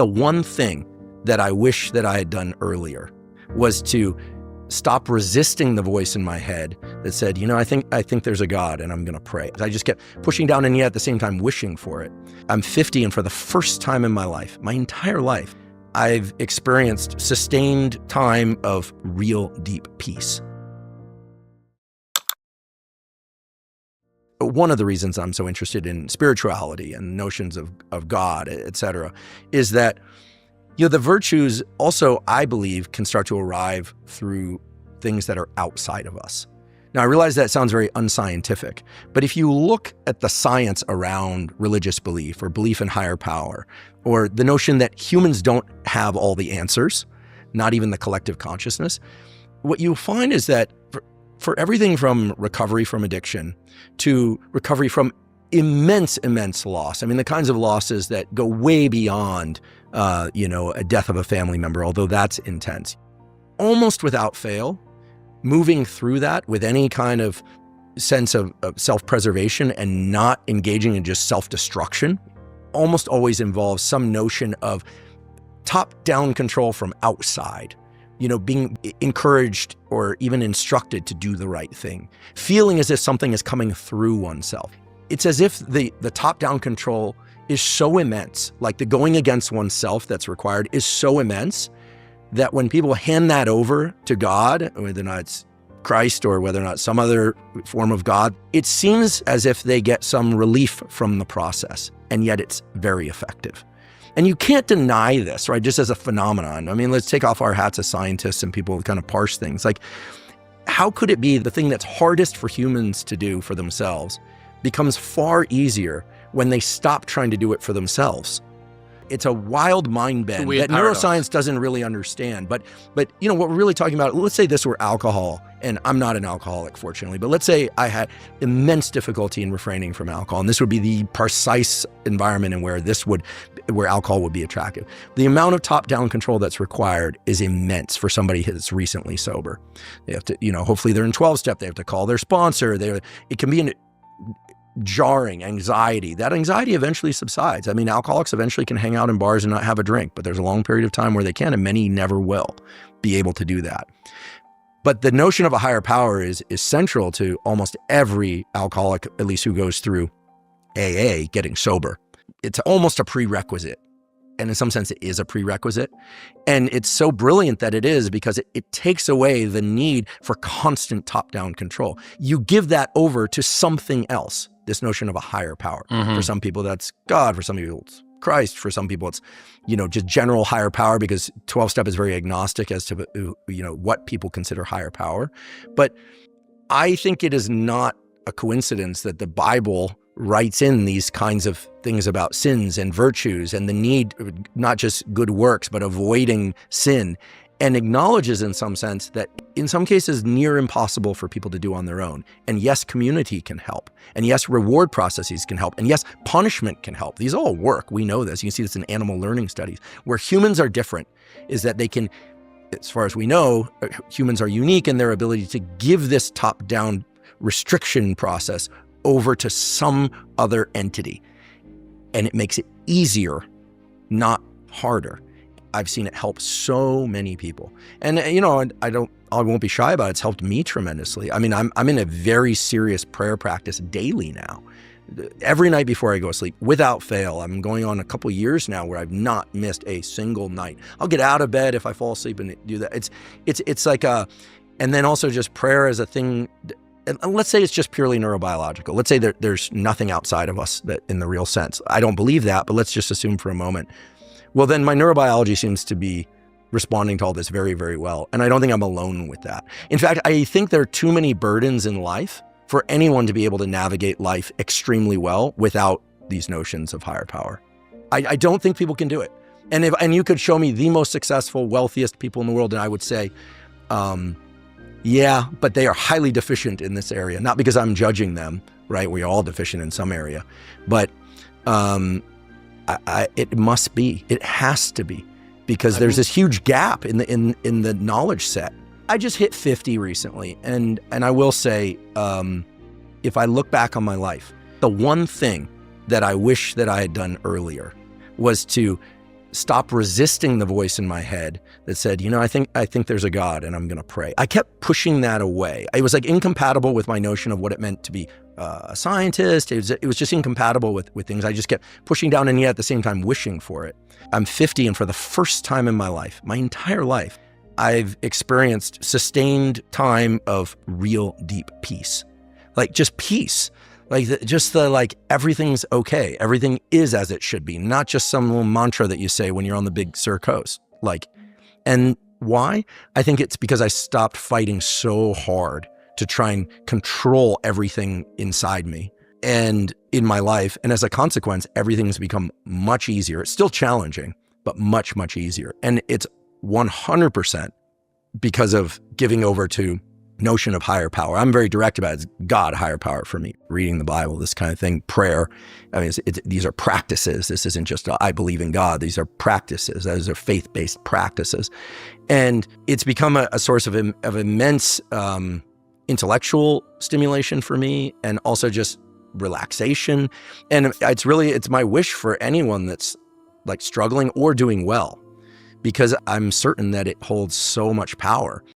The one thing that I wish that I had done earlier was to stop resisting the voice in my head that said, I think there's a God and I'm going to pray. I just kept pushing down and yet at the same time wishing for it. I'm 50 and for the first time in my life, my entire life, I've experienced sustained time of real deep peace. One of the reasons I'm so interested in spirituality and notions of God, et cetera, is that the virtues also, I believe, can start to arrive through things that are outside of us. Now, I realize that sounds very unscientific, but if you look at the science around religious belief or belief in higher power, or the notion that humans don't have all the answers, not even the collective consciousness, what you find is that for everything from recovery from addiction to recovery from immense loss, I mean, the kinds of losses that go way beyond a death of a family member, although that's intense. Almost without fail, moving through that with any kind of sense of self-preservation and not engaging in just self-destruction almost always involves some notion of top-down control from outside, being encouraged or even instructed to do the right thing, feeling as if something is coming through oneself. It's as if the top-down control is so immense, like the going against oneself that's required is so immense that when people hand that over to God, whether or not it's Christ or whether or not some other form of God, it seems as if they get some relief from the process, and yet it's very effective. And you can't deny this, right? Just as a phenomenon. I mean, let's take off our hats as scientists and people kind of parse things. Like, how could it be the thing that's hardest for humans to do for themselves becomes far easier when they stop trying to do it for themselves? It's a wild mind bend that neuroscience doesn't really understand. But what we're really talking about, let's say this were alcohol, and I'm not an alcoholic, fortunately, but let's say I had immense difficulty in refraining from alcohol, and this would be the precise environment in where alcohol would be attractive. The amount of top-down control that's required is immense for somebody who's recently sober. They have to, hopefully they're in 12-step, they have to call their sponsor. It can be an jarring anxiety. That anxiety eventually subsides. I mean, alcoholics eventually can hang out in bars and not have a drink, but there's a long period of time where they can, and many never will be able to do that. But the notion of a higher power is central to almost every alcoholic, at least who goes through AA, getting sober. It's almost a prerequisite. And in some sense, it is a prerequisite. And it's so brilliant that it is because it takes away the need for constant top-down control. You give that over to something else, this notion of a higher power. Mm-hmm. For some people, that's God. For some people, it's Christ. For some people, it's, just general higher power, because 12-step is very agnostic as to, what people consider higher power. But I think it is not a coincidence that the Bible writes in these kinds of things about sins and virtues and the need, not just good works, but avoiding sin, and acknowledges in some sense that in some cases near impossible for people to do on their own. And yes, community can help. And yes, reward processes can help. And yes, punishment can help. These all work. We know this. You can see this in animal learning studies. Where humans are different is that they can, as far as we know, humans are unique in their ability to give this top-down restriction process over to some other entity. And it makes it easier, not harder. I've seen it help so many people. And I won't be shy about it. It's helped me tremendously. I mean, I'm in a very serious prayer practice daily now. Every night before I go to sleep, without fail. I'm going on a couple years now where I've not missed a single night. I'll get out of bed if I fall asleep and do that. It's like and then also just prayer as a thing. And let's say it's just purely neurobiological. Let's say there's nothing outside of us that in the real sense. I don't believe that, but let's just assume for a moment. Well, then my neurobiology seems to be responding to all this very, very well. And I don't think I'm alone with that. In fact, I think there are too many burdens in life for anyone to be able to navigate life extremely well without these notions of higher power. I don't think people can do it. And you could show me the most successful, wealthiest people in the world, and I would say, yeah, but they are highly deficient in this area. Not because I'm judging them, right? We're all deficient in some area, but it must be. It has to be, because there's this huge gap in the knowledge set. I just hit 50 recently, and I will say, if I look back on my life, the one thing that I wish that I had done earlier was to stop resisting the voice in my head that said, I think there's a God and I'm going to pray. I kept pushing that away. It was like incompatible with my notion of what it meant to be a scientist. It was just incompatible with things. I just kept pushing down, and yet at the same time wishing for it. I'm 50, and for the first time in my life, my entire life, I've experienced sustained time of real deep peace. Like just peace. Like everything's okay. Everything is as it should be, not just some little mantra that you say when you're on the big Sur coast. And why? I think it's because I stopped fighting so hard to try and control everything inside me and in my life. And as a consequence, everything's become much easier. It's still challenging, but much, much easier. And it's 100% because of giving over to notion of higher power. I'm very direct about it. It's God, higher power for me. Reading the Bible, this kind of thing, prayer. I mean, these are practices. This isn't just I believe in God. These are practices. Those are faith-based practices. And it's become a source of immense intellectual stimulation for me, and also just relaxation. And it's my wish for anyone that's like struggling or doing well, because I'm certain that it holds so much power.